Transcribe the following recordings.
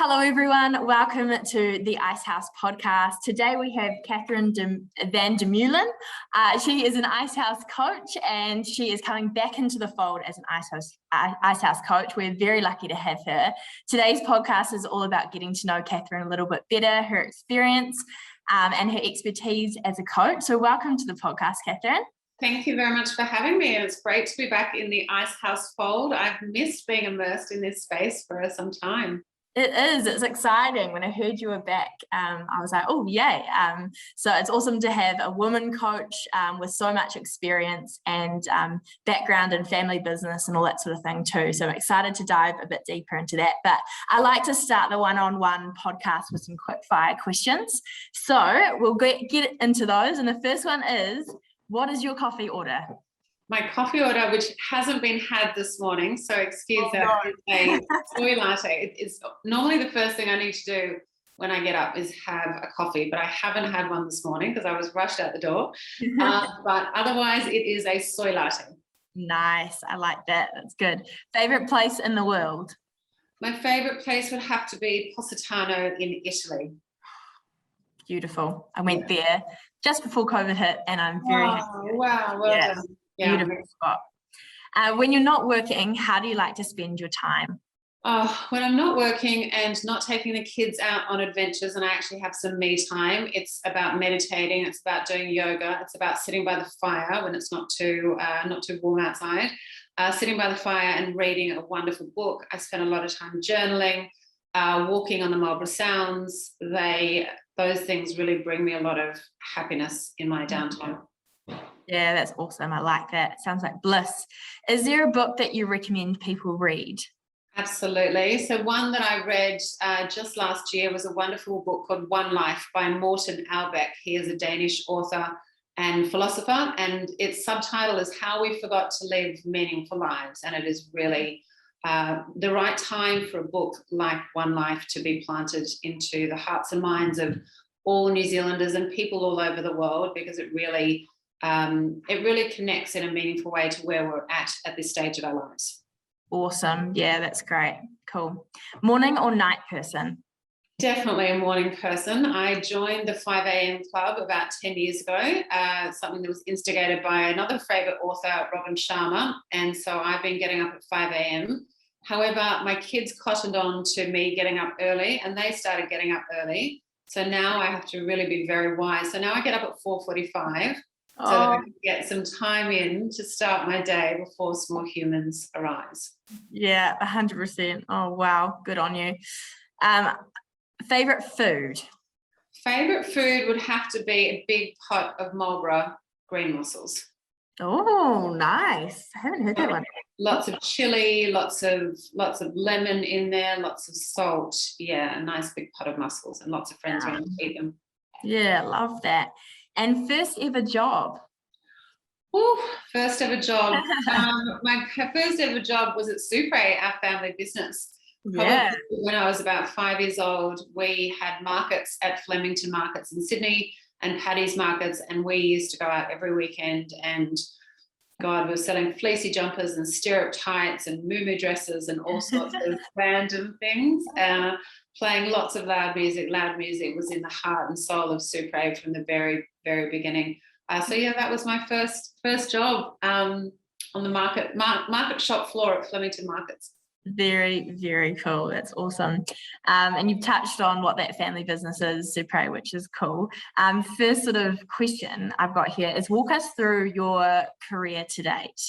Hello, everyone. Welcome to the Icehouse podcast. Today we have Catherine van der Meulen. She is an Icehouse coach and she is coming back into the fold as an Icehouse coach. We're very lucky to have her. Today's podcast is all about getting to know Catherine a little bit better, her experience and her expertise as a coach. So welcome to the podcast, Catherine. Thank you very much for having me. It's great to be back in the Icehouse fold. I've missed being immersed in this space for some time. It is. It's exciting. When I heard you were back, I was like, oh, yay. So it's awesome to have a woman coach with so much experience and background in family business and all that sort of thing too. So I'm excited to dive a bit deeper into that. But I like to start the one-on-one podcast with some quick-fire questions. So we'll get into those. And the first one is, what is your coffee order? My coffee order, which hasn't been had this morning, so excuse that, is a soy latte. It's normally the first thing I need to do when I get up is have a coffee, but I haven't had one this morning because I was rushed out the door. But otherwise, it is a soy latte. Nice. I like that. That's good. Favorite place in the world? My favorite place would have to be Positano in Italy. Beautiful. I went there just before COVID hit and I'm very happy. Wow, well done. Yeah. Beautiful spot. When you're not working, how do you like to spend your time? When I'm not working and not taking the kids out on adventures and I actually have some me time, it's about meditating, it's about doing yoga, it's about sitting by the fire when it's not too warm outside, sitting by the fire and reading a wonderful book. I spend a lot of time journaling, walking on the Marlborough Sounds. Those things really bring me a lot of happiness in my downtime. Yeah, that's awesome. I like that. Sounds like bliss. Is there a book that you recommend people read? Absolutely. So one that I read just last year was a wonderful book called One Life by Morten Albeck. He is a Danish author and philosopher, and its subtitle is How We Forgot to Live Meaningful Lives. And it is really the right time for a book like One Life to be planted into the hearts and minds of all New Zealanders and people all over the world, because it really connects in a meaningful way to where we're at this stage of our lives. Awesome. Yeah, that's great. Cool. Morning or night person? Definitely a morning person. I joined the 5 a.m. club about 10 years ago, something that was instigated by another favourite author, Robin Sharma. And so I've been getting up at 5 a.m. However, my kids cottoned on to me getting up early and they started getting up early. So now I have to really be very wise. So now I get up at 4:45. So that I can get some time in to start my day before small humans arise. Yeah, 100%. Oh, wow. Good on you. Favorite food? Favorite food would have to be a big pot of Marlborough green mussels. Oh, nice. I haven't heard that one. Lots of chili, lots of lemon in there, lots of salt. Yeah, a nice big pot of mussels and lots of friends around to eat them. Yeah, love that. And first ever job? First ever job. My first ever job was at SUPRÉ, our family business. Yeah. When I was about 5 years old, we had markets at Flemington Markets in Sydney and Paddy's Markets, and we used to go out every weekend and God, we were selling fleecy jumpers and stirrup tights and moo dresses and all sorts of random things. Playing lots of loud music. Loud music was in the heart and soul of SUPRÉ from the very, very beginning. So yeah, that was my first job on the market shop floor at Flemington Markets. Very, very cool. That's awesome. And you've touched on what that family business is, SUPRÉ, which is cool. First sort of question I've got here is walk us through your career to date.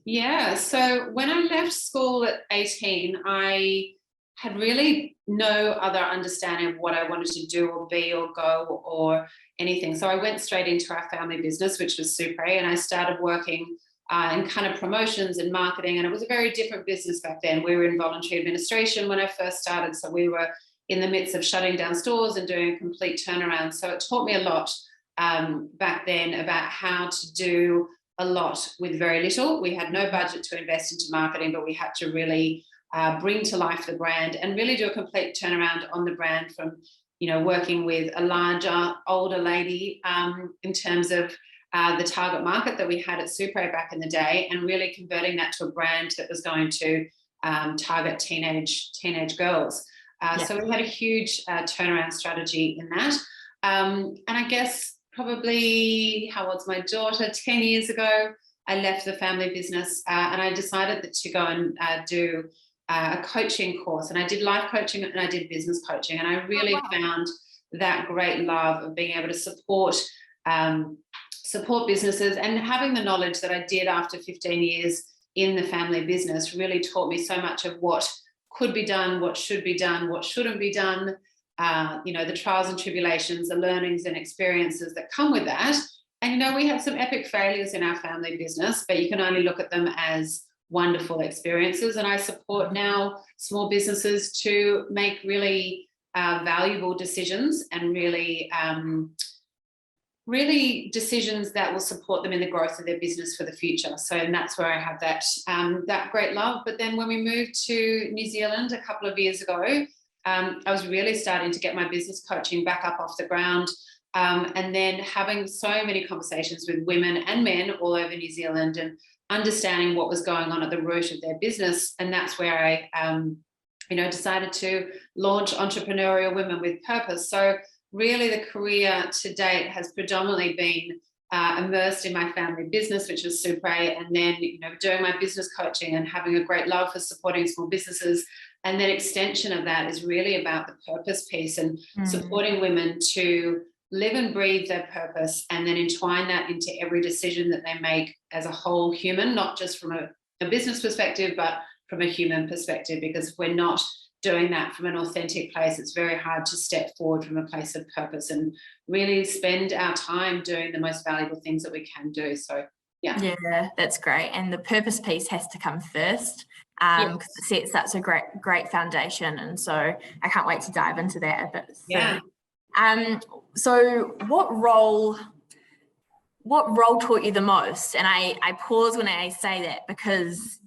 Yeah, so when I left school at 18, I had really no other understanding of what I wanted to do or be or go or anything. So I went straight into our family business, which was SUPRÉ, and I started working in kind of promotions and marketing. And it was a very different business back then. We were in voluntary administration when I first started. So we were in the midst of shutting down stores and doing a complete turnaround. So it taught me a lot back then about how to do a lot with very little. We had no budget to invest into marketing, but we had to really bring to life the brand and really do a complete turnaround on the brand from, working with a larger, older lady in terms of the target market that we had at SUPRÉ back in the day, and really converting that to a brand that was going to target teenage girls. So we had a huge turnaround strategy in that. And I guess probably, how old's my daughter? 10 years ago, I left the family business and I decided that to go and do a coaching course. And I did life coaching and I did business coaching. And I really found that great love of being able to support businesses, and having the knowledge that I did after 15 years in the family business really taught me so much of what could be done, what should be done, what shouldn't be done, the trials and tribulations, the learnings and experiences that come with that. And, we had some epic failures in our family business, but you can only look at them as wonderful experiences. And I support now small businesses to make really valuable decisions, and really decisions that will support them in the growth of their business for the future. So, and that's where I have that great love. But then when we moved to New Zealand a couple of years ago, I was really starting to get my business coaching back up off the ground. And then having so many conversations with women and men all over New Zealand, and understanding what was going on at the root of their business. And that's where I, decided to launch Entrepreneurial Women with Purpose. So really the career to date has predominantly been immersed in my family business, which was SUPRÉ, and then, doing my business coaching and having a great love for supporting small businesses. And then extension of that is really about the purpose piece, and supporting women to live and breathe their purpose, and then entwine that into every decision that they make as a whole human, not just from a business perspective, but from a human perspective. Because if we're not doing that from an authentic place, it's very hard to step forward from a place of purpose and really spend our time doing the most valuable things that we can do. So yeah, that's great. And the purpose piece has to come first, because it sets that's a great foundation. And so I can't wait to dive into that a bit soon. So what role taught you the most? And I pause when I say that, because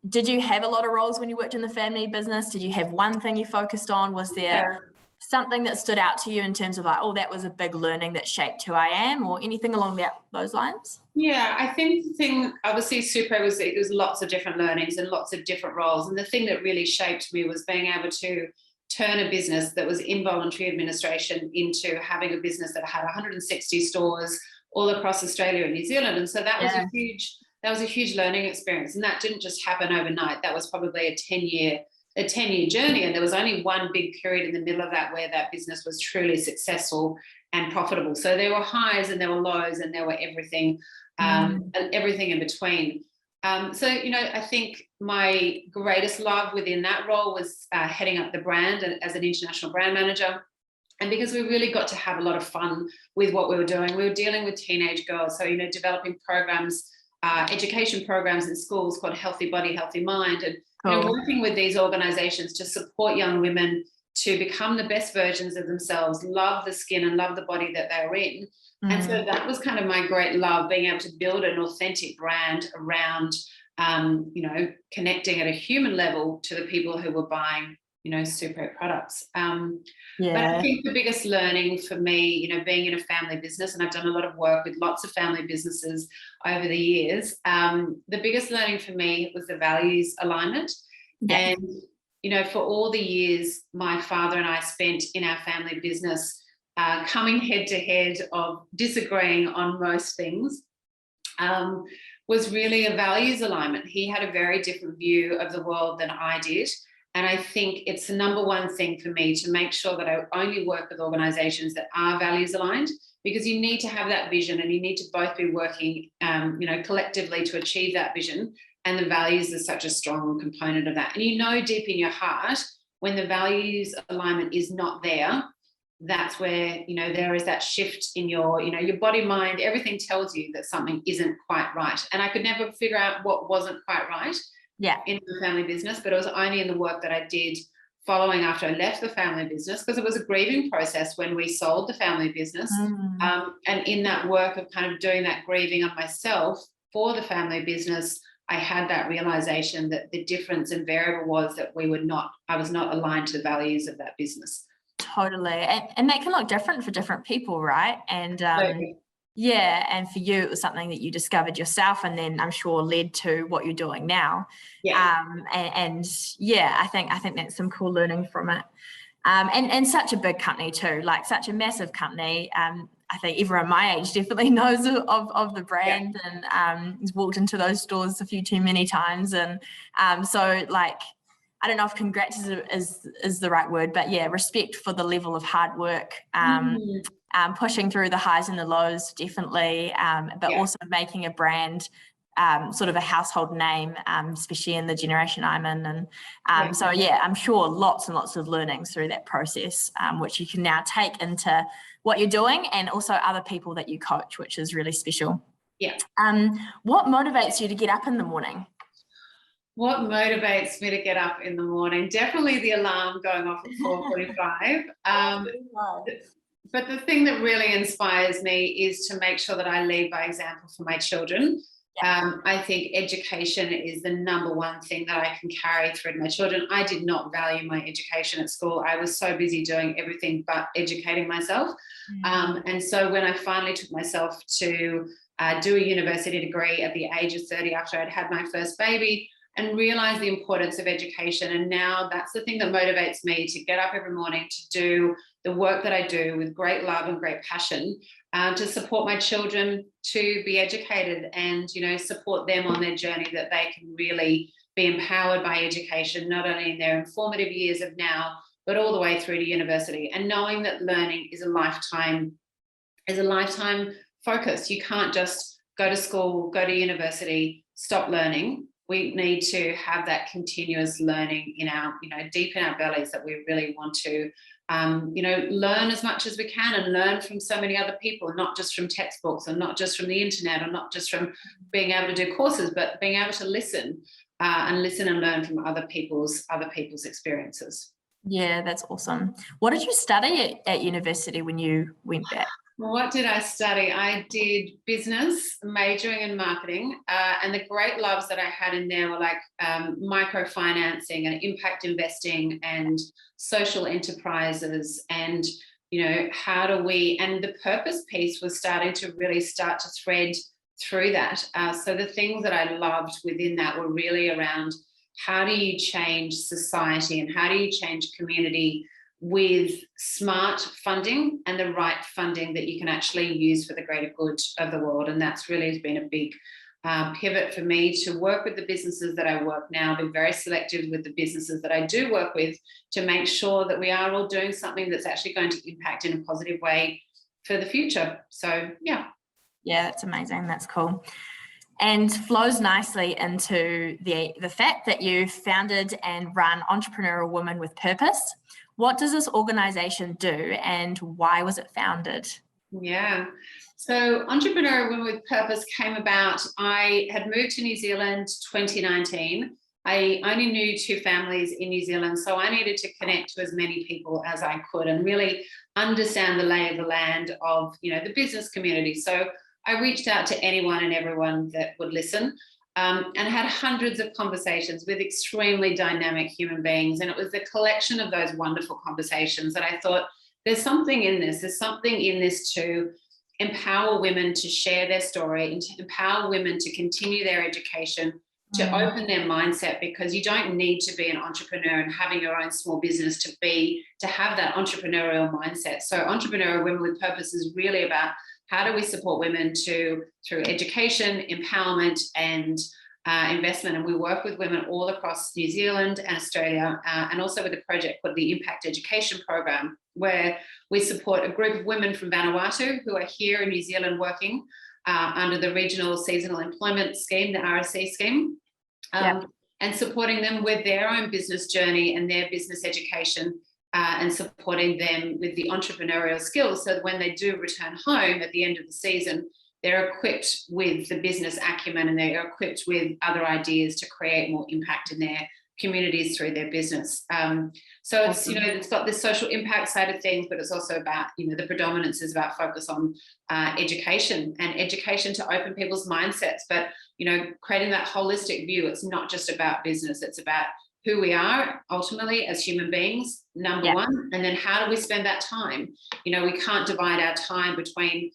did you have a lot of roles when you worked in the family business? Did you have one thing you focused on? Was there something that stood out to you in terms of like, oh, that was a big learning that shaped who I am, or anything along those lines? Yeah, I think the thing, obviously SUPRÉ was lots of different learnings and lots of different roles. And the thing that really shaped me was being able to turn a business that was in voluntary administration into having a business that had 160 stores all across Australia and New Zealand. And so that was a huge learning experience. And that didn't just happen overnight. That was probably a 10-year journey. And there was only one big period in the middle of that where that business was truly successful and profitable. So there were highs and there were lows, and there were everything, everything in between. So, I think my greatest love within that role was heading up the brand as an international brand manager. And because we really got to have a lot of fun with what we were doing, we were dealing with teenage girls. So, developing programs, education programs in schools called Healthy Body, Healthy Mind, and working with these organizations to support young women to become the best versions of themselves, love the skin and love the body that they're in. And so that was kind of my great love, being able to build an authentic brand around, connecting at a human level to the people who were buying, SUPRÉ products. But I think the biggest learning for me, being in a family business, and I've done a lot of work with lots of family businesses over the years, the biggest learning for me was the values alignment. And, for all the years my father and I spent in our family business, coming head to head of disagreeing on most things, was really a values alignment. He had a very different view of the world than I did. And I think it's the number one thing for me to make sure that I only work with organizations that are values aligned, because you need to have that vision, and you need to both be working, collectively to achieve that vision. And the values are such a strong component of that. And deep in your heart, when the values alignment is not there, that's where, there is that shift in your body, mind, everything tells you that something isn't quite right. And I could never figure out what wasn't quite right in the family business, but it was only in the work that I did following after I left the family business, because it was a grieving process when we sold the family business. And in that work of kind of doing that grieving of myself for the family business, I had that realization that the difference and variable was that I was not aligned to the values of that business. Totally. And that can look different for different people, right? And Yeah, and for you, it was something that you discovered yourself, and then I'm sure led to what you're doing now. Yeah. And yeah, I think that's some cool learning from it. And such a big company too, like such a massive company. I think everyone my age definitely knows of the brand, and has walked into those stores a few too many times. And so like, I don't know if congrats is the right word, but yeah, respect for the level of hard work. Pushing through the highs and the lows, definitely, but also making a brand sort of a household name, especially in the generation I'm in. And so, yeah, I'm sure lots and lots of learnings through that process, which you can now take into what you're doing and also other people that you coach, which is really special. Yeah. What motivates you to get up in the morning? What motivates me to get up in the morning? Definitely the alarm going off at 4:45. But the thing that really inspires me is to make sure that I lead by example for my children. I think education is the number one thing that I can carry through to my children. I did not value my education at school. I was so busy doing everything but educating myself. And so when I finally took myself to do a university degree at the age of 30 after I'd had my first baby, and realize the importance of education. And now that's the thing that motivates me to get up every morning to do the work that I do with great love and great passion, to support my children to be educated and, you know, support them on their journey, that they can really be empowered by education, not only in their informative years of now, but all the way through to university. And knowing that learning is a lifetime focus. You can't just go to school, go to university, stop learning. We need to have that continuous learning in our, you know, deep in our bellies, that we really want to, you know, learn as much as we can and learn from so many other people, not just from textbooks and not just from the internet or not just from being able to do courses, but being able to listen and learn from other people's experiences. Yeah, that's awesome. What did you study at university when you went back? What did I study? I did business, majoring in marketing, and the great loves that I had in there were like microfinancing and impact investing and social enterprises, and, you know, how do we, and the purpose piece was starting to really start to thread through that. So the things that I loved within that were really around how do you change society and how do you change community with smart funding and the right funding that you can actually use for the greater good of the world. And that's really been a big pivot for me, to work with the businesses that I work now, be very selective with the businesses that I do work with, to make sure that we are all doing something that's actually going to impact in a positive way for the future. So, yeah. Yeah, that's amazing. That's cool. And flows nicely into the fact that you founded and run Entrepreneurial Woman with Purpose. What does this organization do and why was it founded? Yeah. So Entrepreneurial Women with Purpose came about. I had moved to New Zealand 2019. I only knew 2 families in New Zealand, so I needed to connect to as many people as I could and really understand the lay of the land of, you know, the business community. So I reached out to anyone and everyone that would listen. And had hundreds of conversations with extremely dynamic human beings. And it was the collection of those wonderful conversations that I thought, there's something in this. There's something in this to empower women to share their story and to empower women to continue their education, to open their mindset, because you don't need to be an entrepreneur and having your own small business to have that entrepreneurial mindset. So Entrepreneurial Women with Purpose is really about how do we support women through education, empowerment, and investment. And we work with women all across New Zealand and Australia, and also with a project called the Impact Education Program, where we support a group of women from Vanuatu who are here in New Zealand working under the Regional Seasonal Employment Scheme, the RSE scheme, and supporting them with their own business journey and their business education, and supporting them with the entrepreneurial skills, so that when they do return home at the end of the season, they're equipped with the business acumen and they're equipped with other ideas to create more impact in their communities through their business. So it's, you know, it's got this social impact side of things, but it's also about, you know, the predominance is about focus on education to open people's mindsets, but, you know, creating that holistic view. It's not just about business, it's about who we are ultimately as human beings, number one, and then how do we spend that time? You know, we can't divide our time between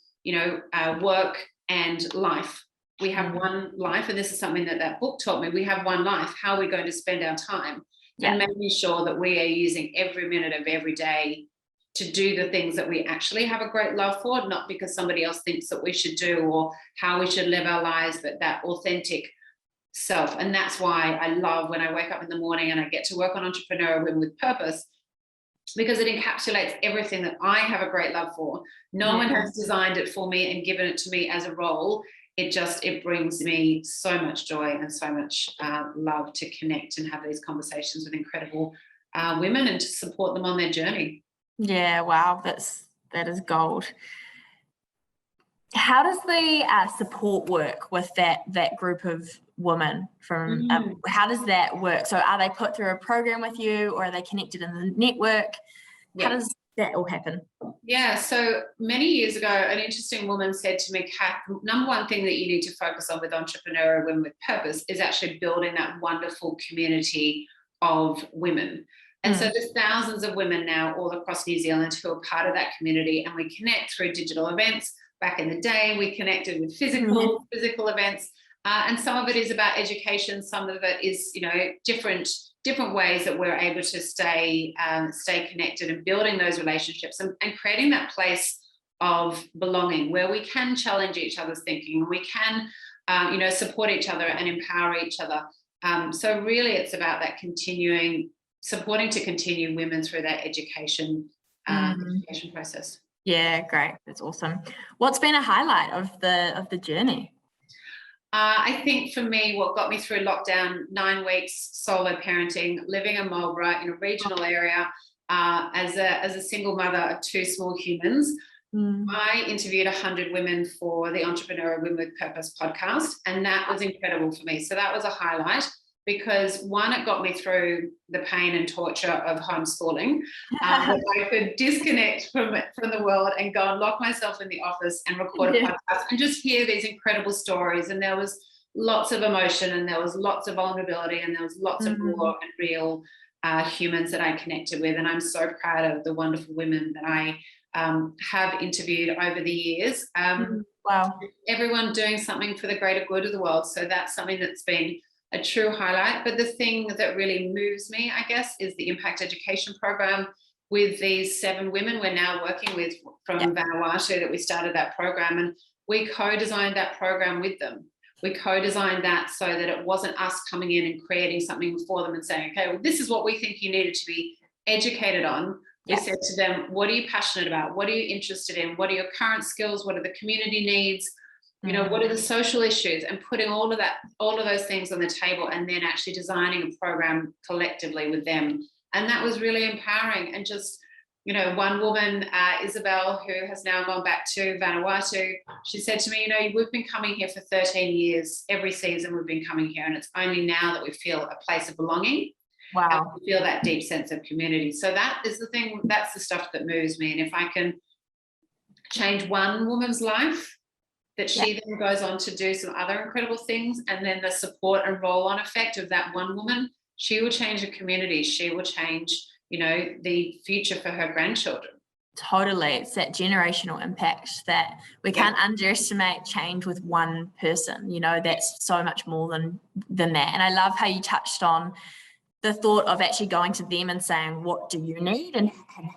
work and life. We have one life, and this is something that book taught me. We have one life. How are we going to spend our time? And making sure that we are using every minute of every day to do the things that we actually have a great love for, not because somebody else thinks that we should do or how we should live our lives, but that authentic self. And that's why I love when I wake up in the morning and I get to work on Entrepreneurial Women with Purpose, because it encapsulates everything that I have a great love for. No one has designed it for me and given it to me as a role. It brings me so much joy and so much love to connect and have these conversations with incredible women and to support them on their journey. Yeah, wow, that is gold. How does the support work with that group of women from, how does that work? So are they put through a program with you, or are they connected in the network? How does that all happen? Yeah, so many years ago, an interesting woman said to me, Kath, number one thing that you need to focus on with Entrepreneurial Women with Purpose is actually building that wonderful community of women. And so there's thousands of women now all across New Zealand who are part of that community, and we connect through digital events. Back in the day, we connected with physical events, and some of it is about education. Some of it is, different ways that we're able to stay connected and building those relationships and creating that place of belonging where we can challenge each other's thinking, we can, support each other and empower each other. So really, it's about that supporting to continue women through that education process. Yeah, great. That's awesome. What's been a highlight of the journey? I think for me, what got me through lockdown, 9 weeks solo parenting, living in Marlborough in a regional area, as a single mother of 2 small humans. I interviewed 100 women for the Entrepreneurial Women with Purpose podcast, and that was incredible for me. So that was a highlight, because one, it got me through the pain and torture of homeschooling, that I could disconnect from the world and go and lock myself in the office and record a podcast and just hear these incredible stories. And there was lots of emotion, and there was lots of vulnerability, and there was lots of raw and real humans that I connected with. And I'm so proud of the wonderful women that I have interviewed over the years. Wow. Everyone doing something for the greater good of the world. So that's something that's been a true highlight. But the thing that really moves me, I guess, is the impact education program with these 7 women we're now working with from Vanuatu, that we started that program, and we co-designed that program with them. We co-designed that so that it wasn't us coming in and creating something for them and saying, okay, well, this is what we think you needed to be educated on. We said to them, what are you passionate about? What are you interested in? What are your current skills? What are the community needs? What are the social issues, and putting all of those things on the table, and then actually designing a program collectively with them. And that was really empowering. And just, one woman, Isabel, who has now gone back to Vanuatu, she said to me, we've been coming here for 13 years. Every season we've been coming here, and it's only now that we feel a place of belonging. Wow. And we feel that deep sense of community. So that is the thing, that's the stuff that moves me. And if I can change one woman's life, that she then goes on to do some other incredible things, and then the support and roll-on effect of that one woman, she will change a community. She will change, the future for her grandchildren. Totally. It's that generational impact that we can't underestimate. Change with one person, that's so much more than that. And I love how you touched on the thought of actually going to them and saying, what do you need, and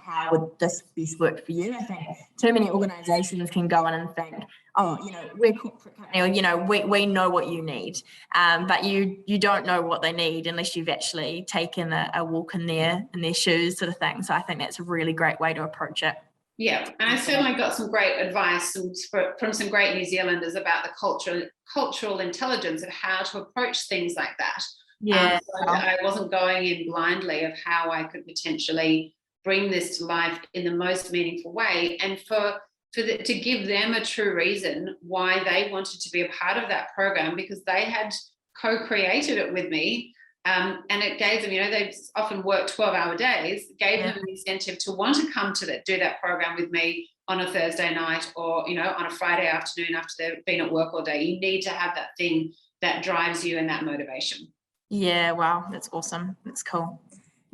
how would this best work for you? I think too many organisations can go in and think, we're a corporate company, or, we know what you need. But you don't know what they need unless you've actually taken a walk in their shoes, sort of thing. So I think that's a really great way to approach it. Yeah, and I certainly got some great advice from some great New Zealanders about the cultural intelligence of how to approach things like that. Yeah. So I wasn't going in blindly of how I could potentially bring this to life in the most meaningful way, and to give them a true reason why they wanted to be a part of that program, because they had co-created it with me, and it gave them, they've often worked 12-hour days, gave them an incentive to want to come to do that program with me on a Thursday night, or on a Friday afternoon after they've been at work all day. You need to have that thing that drives you and that motivation. Yeah, wow, that's awesome. That's cool.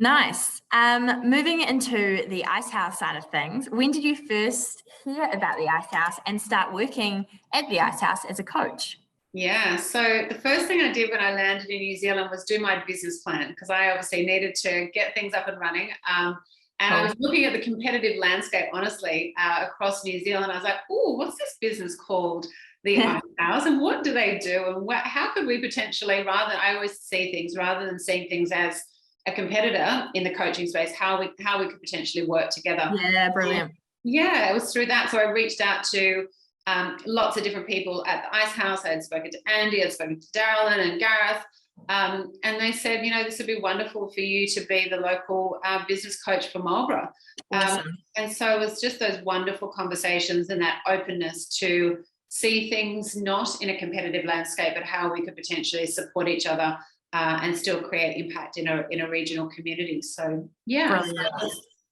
Nice. Moving into the Icehouse side of things, when did you first hear about the Icehouse and start working at the Icehouse as a coach? Yeah, so the first thing I did when I landed in New Zealand was do my business plan, because I obviously needed to get things up and running. And I was looking at the competitive landscape, honestly, across New Zealand. I was like, oh, what's this business called, the Icehouse, and what do they do? And how could we potentially, I always see things, rather than seeing things as a competitor in the coaching space, how we could potentially work together. Yeah, brilliant. Yeah, it was through that. So I reached out to lots of different people at the Icehouse. I had spoken to Andy, I'd spoken to Darylyn and Gareth. And they said, this would be wonderful for you to be the local business coach for Marlborough. Awesome. And so it was just those wonderful conversations and that openness to see things not in a competitive landscape, but how we could potentially support each other and still create impact in a regional community. So yeah,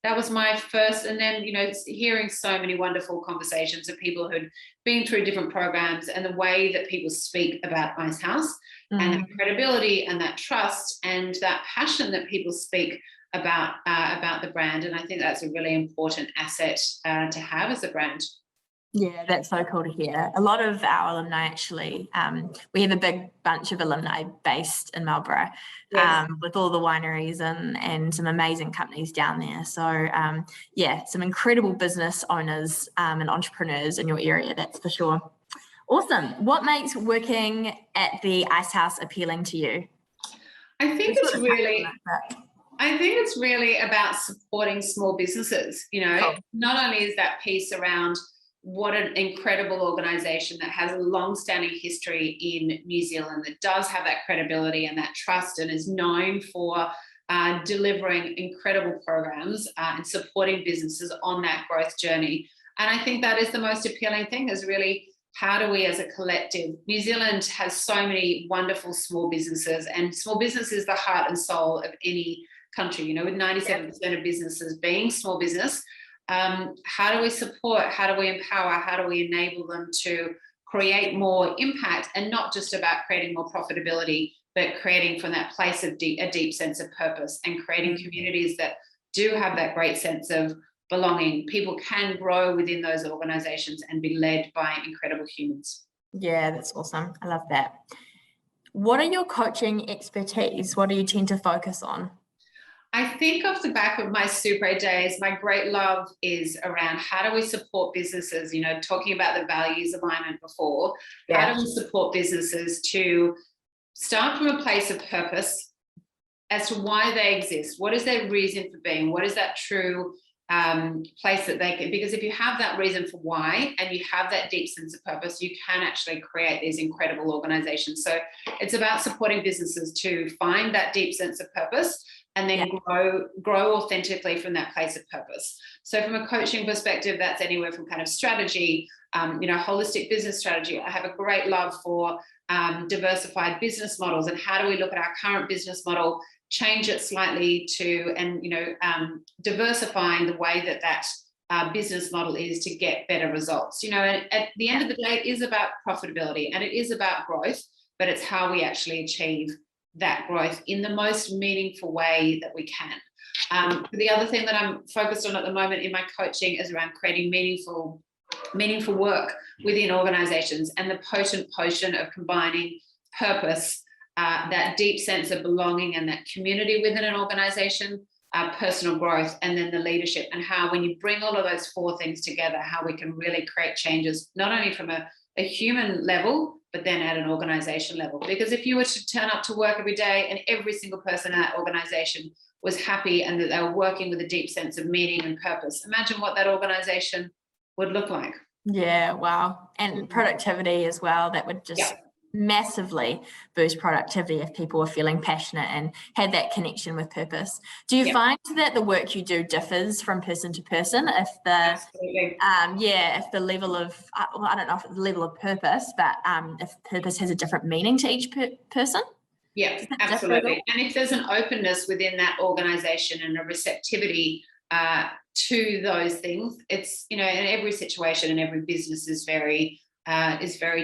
that was my first. And then, hearing so many wonderful conversations of people who'd been through different programs, and the way that people speak about Icehouse and that credibility and that trust and that passion that people speak about the brand. And I think that's a really important asset to have as a brand. Yeah, that's so cool to hear. A lot of our alumni actually, we have a big bunch of alumni based in Marlborough, with all the wineries and some amazing companies down there. So yeah, some incredible business owners and entrepreneurs in your area, that's for sure. Awesome. What makes working at the Icehouse appealing to you? I think it's really about supporting small businesses. Not only is that piece around what an incredible organisation that has a long-standing history in New Zealand, that does have that credibility and that trust, and is known for delivering incredible programs and supporting businesses on that growth journey. And I think that is the most appealing thing, is really, how do we as a collective, New Zealand has so many wonderful small businesses, and small business is the heart and soul of any country, with 97% of businesses being small business. How do we support, how do we empower, how do we enable them to create more impact, and not just about creating more profitability, but creating from that place of a deep sense of purpose, and creating communities that do have that great sense of belonging. People can grow within those organizations and be led by incredible humans. Yeah, that's awesome. I love that. What are your coaching expertise? What do you tend to focus on? I think off the back of my SUPRÉ days, my great love is around how do we support businesses, talking about the values alignment before, how do we support businesses to start from a place of purpose as to why they exist? What is their reason for being? What is that true place that they can, because if you have that reason for why, and you have that deep sense of purpose, you can actually create these incredible organizations. So it's about supporting businesses to find that deep sense of purpose, and then grow authentically from that place of purpose. So from a coaching perspective, that's anywhere from kind of strategy, holistic business strategy. I have a great love for diversified business models, and how do we look at our current business model, change it slightly to, and diversifying the way that business model is to get better results. At the end of the day, it is about profitability and it is about growth, but it's how we actually achieve that growth in the most meaningful way that we can. The other thing that I'm focused on at the moment in my coaching is around creating meaningful work within organizations, and the potent potion of combining purpose, that deep sense of belonging and that community within an organization, personal growth, and then the leadership, and how when you bring all of those four things together, how we can really create changes, not only from a human level, but then at an organization level. Because if you were to turn up to work every day and every single person in that organization was happy and that they were working with a deep sense of meaning and purpose, imagine what that organization would look like. Yeah, wow. And productivity as well, that would just massively boost productivity if people are feeling passionate and had that connection with purpose. Do you find that the work you do differs from person to person? If the if the level of I don't know if it's the level of purpose, but if purpose has a different meaning to each person? Yeah, absolutely. And if there's an openness within that organization and a receptivity to those things, it's in every situation and every business is very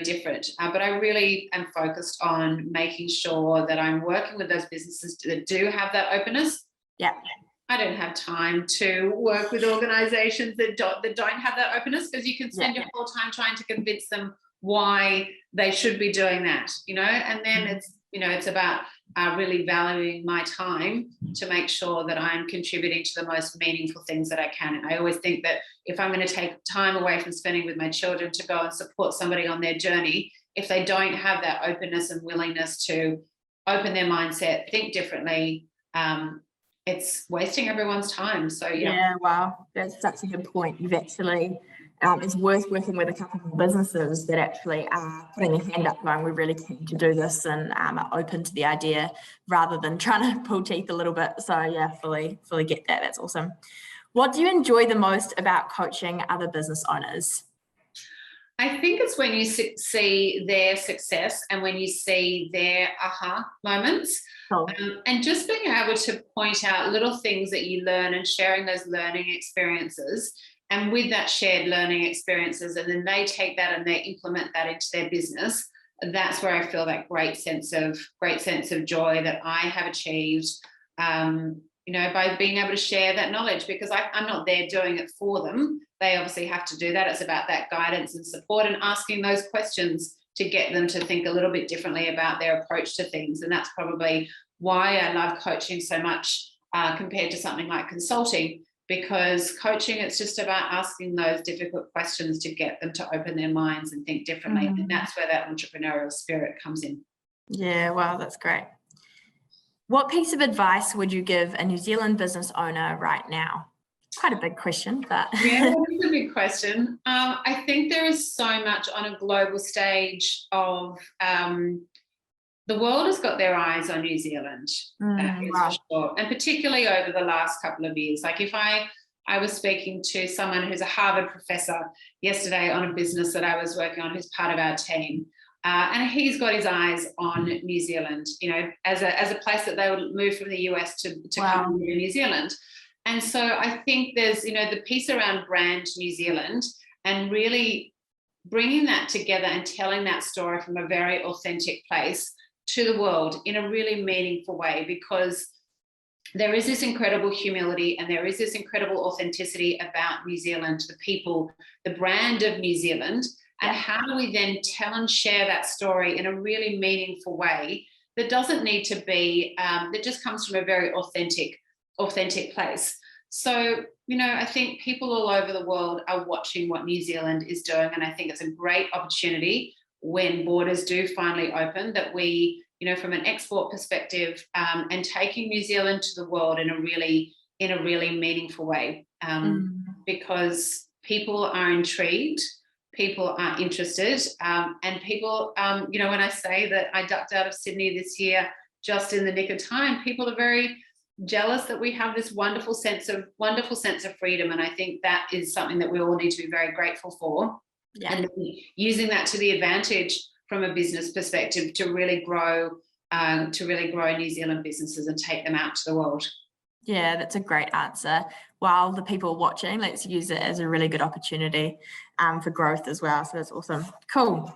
different. But I really am focused on making sure that I'm working with those businesses that do have that openness, Yeah. I don't have time to work with organizations that don't have that openness, because you can spend your whole time trying to convince them why they should be doing that, and then it's about really valuing my time to make sure that I'm contributing to the most meaningful things that I can. And I always think that if I'm going to take time away from spending with my children to go and support somebody on their journey, if they don't have that openness and willingness to open their mindset, think differently, it's wasting everyone's time. So yeah, wow, that's such a good point. You've actually it's worth working with a couple of businesses that actually are putting a hand up going, we're really keen to do this, and are open to the idea rather than trying to pull teeth a little bit. So yeah, fully get that. That's awesome. What do you enjoy the most about coaching other business owners? I think it's when you see their success and when you see their aha moments. Cool. And just being able to point out little things that you learn and sharing those learning experiences. And with that shared learning experiences, and then they take that and they implement that into their business. That's where I feel that great sense of joy that I have achieved, by being able to share that knowledge, because I'm not there doing it for them. They obviously have to do that. It's about that guidance and support and asking those questions to get them to think a little bit differently about their approach to things. And that's probably why I love coaching so much compared to something like consulting, because coaching, it's just about asking those difficult questions to get them to open their minds and think differently. And that's where that entrepreneurial spirit comes in. Yeah, wow, that's great. What piece of advice would you give a New Zealand business owner right now? Quite a big question, but yeah, it's a big question. I think there is so much on a global stage of the world has got their eyes on New Zealand, for sure, and particularly over the last couple of years. Like if I was speaking to someone who's a Harvard professor yesterday on a business that I was working on, who's part of our team. And he's got his eyes on New Zealand, as a place that they would move from the US to come and live in New Zealand. And so I think there's, the piece around brand New Zealand and really bringing that together and telling that story from a very authentic place to the world in a really meaningful way, because there is this incredible humility and there is this incredible authenticity about New Zealand, the people, the brand of New Zealand. And how do we then tell and share that story in a really meaningful way that doesn't need to be, that just comes from a very authentic place. So, I think people all over the world are watching what New Zealand is doing. And I think it's a great opportunity when borders do finally open, that we, from an export perspective, and taking New Zealand to the world in a really meaningful way, because people are intrigued. People are interested, and people, when I say that I ducked out of Sydney this year just in the nick of time, people are very jealous that we have this wonderful sense of freedom. And I think that is something that we all need to be very grateful for. Yeah. And using that to the advantage from a business perspective to really grow New Zealand businesses and take them out to the world. Yeah, that's a great answer. While the people watching, let's use it as a really good opportunity for growth as well. So that's awesome. Cool.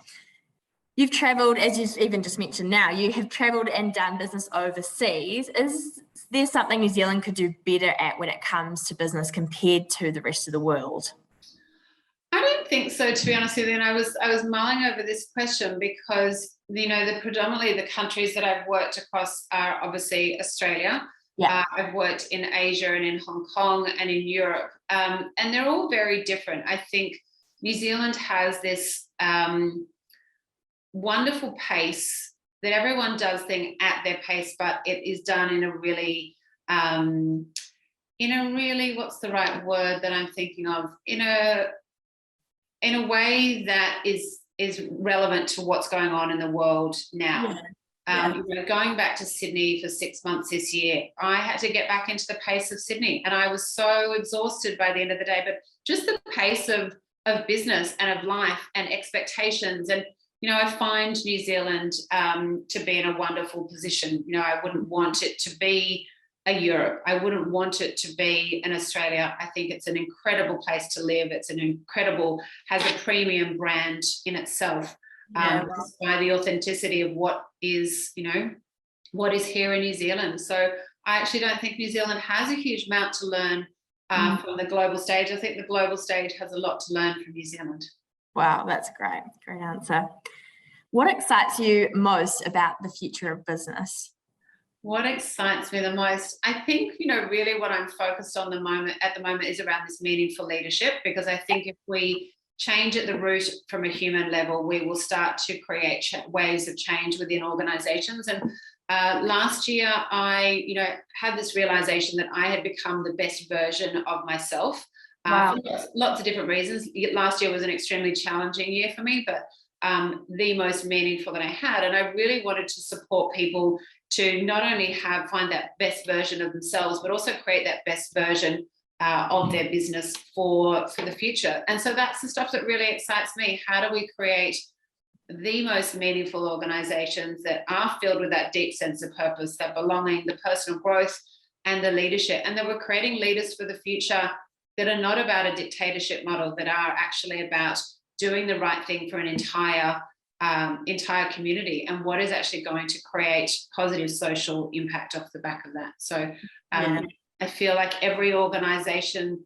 You've traveled, as you even just mentioned now, you have traveled and done business overseas. Is there something New Zealand could do better at when it comes to business compared to the rest of the world? I don't think so, to be honest with you. And I was mulling over this question because, predominantly the countries that I've worked across are obviously Australia. Yeah. I've worked in Asia and in Hong Kong and in Europe, and they're all very different. I think New Zealand has this wonderful pace that everyone does things at their pace, but it is done in a really, what's the right word that I'm thinking of? In a way that is relevant to what's going on in the world now. Yeah. Going back to Sydney for 6 months this year, I had to get back into the pace of Sydney, and I was so exhausted by the end of the day. But just the pace of business and of life and expectations, and I find New Zealand to be in a wonderful position. I wouldn't want it to be a Europe. I wouldn't want it to be an Australia. I think it's an incredible place to live. It's has a premium brand in itself. By the authenticity of what is here in New Zealand. So I actually don't think New Zealand has a huge amount to learn from the global stage. I think the global stage has a lot to learn from New Zealand. Wow, that's great. Great answer. What excites you most about the future of business? What excites me the most? I think, really what I'm focused on at the moment is around this meaningful leadership, because I think if we change at the root from a human level, we will start to create waves of change within organizations. And last year, I, had this realization that I had become the best version of myself. Wow. For lots of different reasons. Last year was an extremely challenging year for me, but the most meaningful that I had. And I really wanted to support people to not only find that best version of themselves, but also create that best version of their business for the future. And so that's the stuff that really excites me. How do we create the most meaningful organizations that are filled with that deep sense of purpose, that belonging, the personal growth, and the leadership, and that we're creating leaders for the future that are not about a dictatorship model, that are actually about doing the right thing for an entire community, and what is actually going to create positive social impact off the back of that. So I feel like every organization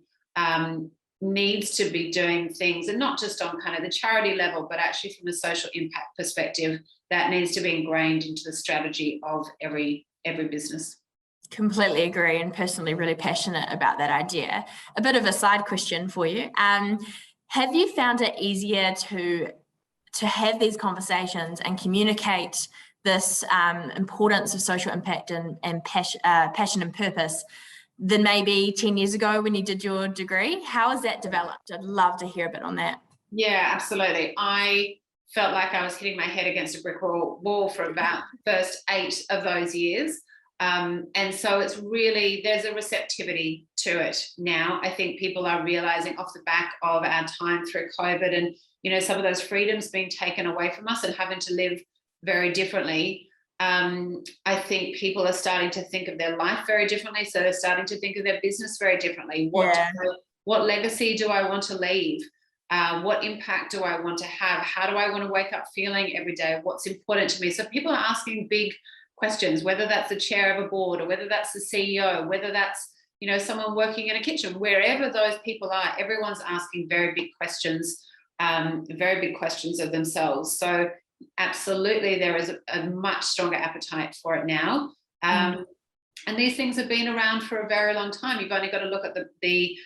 needs to be doing things, and not just on kind of the charity level, but actually from a social impact perspective, that needs to be ingrained into the strategy of every business. Completely agree, and personally really passionate about that idea. A bit of a side question for you. Have you found it easier to have these conversations and communicate this importance of social impact and passion and purpose than maybe 10 years ago when you did your degree? How has that developed? I'd love to hear a bit on that. Yeah, absolutely. I felt like I was hitting my head against a brick wall for about the first 8 of those years. And so it's really, there's a receptivity to it now. I think people are realizing off the back of our time through COVID and, some of those freedoms being taken away from us and having to live very differently. I think people are starting to think of their life very differently. So they're starting to think of their business very differently. What legacy do I want to leave? What impact do I want to have? How do I want to wake up feeling every day? What's important to me? So people are asking big questions, whether that's the chair of a board or whether that's the CEO, whether that's, someone working in a kitchen, wherever those people are, everyone's asking very big questions of themselves. So absolutely, there is a much stronger appetite for it now. And these things have been around for a very long time. You've only got to look at the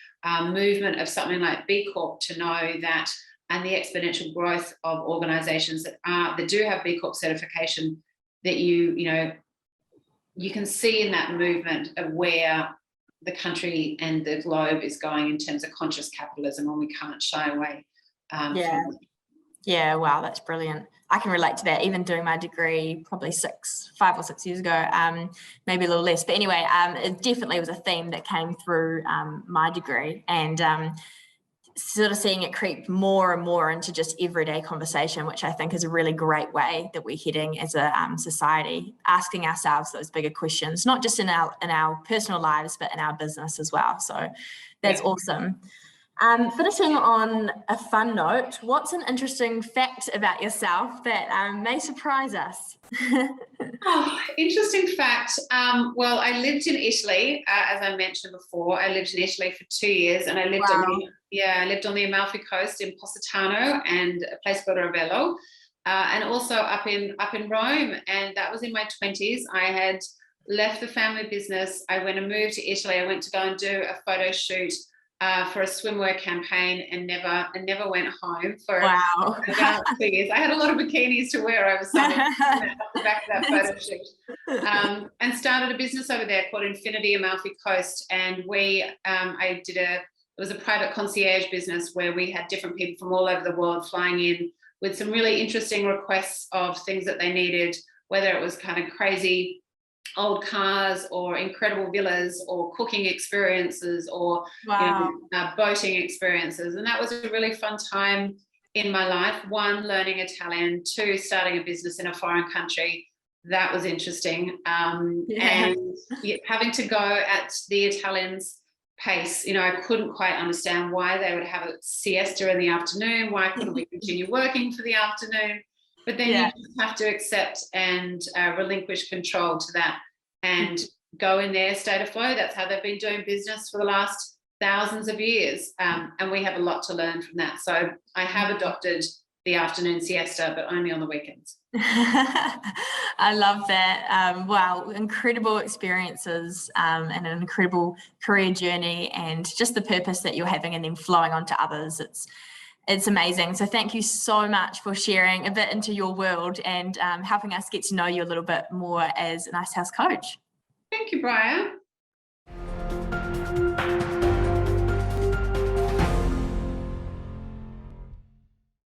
movement of something like B Corp to know that, and the exponential growth of organizations that do have B Corp certification, that you can see in that movement of where the country and the globe is going in terms of conscious capitalism, and we can't shy away from it. Yeah, wow, that's brilliant. I can relate to that, even doing my degree probably 5 or 6 years ago, maybe a little less. But anyway, it definitely was a theme that came through my degree, and sort of seeing it creep more and more into just everyday conversation, which I think is a really great way that we're heading as a society, asking ourselves those bigger questions, not just in our personal lives, but in our business as well. So that's awesome. Finishing on a fun note, what's an interesting fact about yourself that may surprise us? Interesting fact. Well, I lived in Italy, as I mentioned before. I lived in Italy for 2 years, and I lived on the Amalfi Coast in Positano and a place called Ravello, and also up in Rome. And that was in my 20s. I had left the family business. I went and moved to Italy. I went to go and do a photo shoot for a swimwear campaign, and never went home for about 2 years. I had a lot of bikinis to wear over summer off the back of that photo shoot, and started a business over there called Infinity Amalfi Coast. And it was a private concierge business where we had different people from all over the world flying in with some really interesting requests of things that they needed, whether it was kind of crazy old cars or incredible villas or cooking experiences or boating experiences. And that was a really fun time in my life. 1, learning Italian. 2, starting a business in a foreign country. That was interesting. And having to go at the Italians' pace. I couldn't quite understand why they would have a siesta in the afternoon. Why couldn't we continue working for the afternoon? But then you just have to accept and relinquish control to that, and go in their state of flow. That's how they've been doing business for the last thousands of years. And we have a lot to learn from that. So I have adopted the afternoon siesta, but only on the weekends. I love that. Wow, incredible experiences and an incredible career journey, and just the purpose that you're having and then flowing on to others. It's amazing. So thank you so much for sharing a bit into your world and helping us get to know you a little bit more as an Icehouse coach. Thank you, Bryar.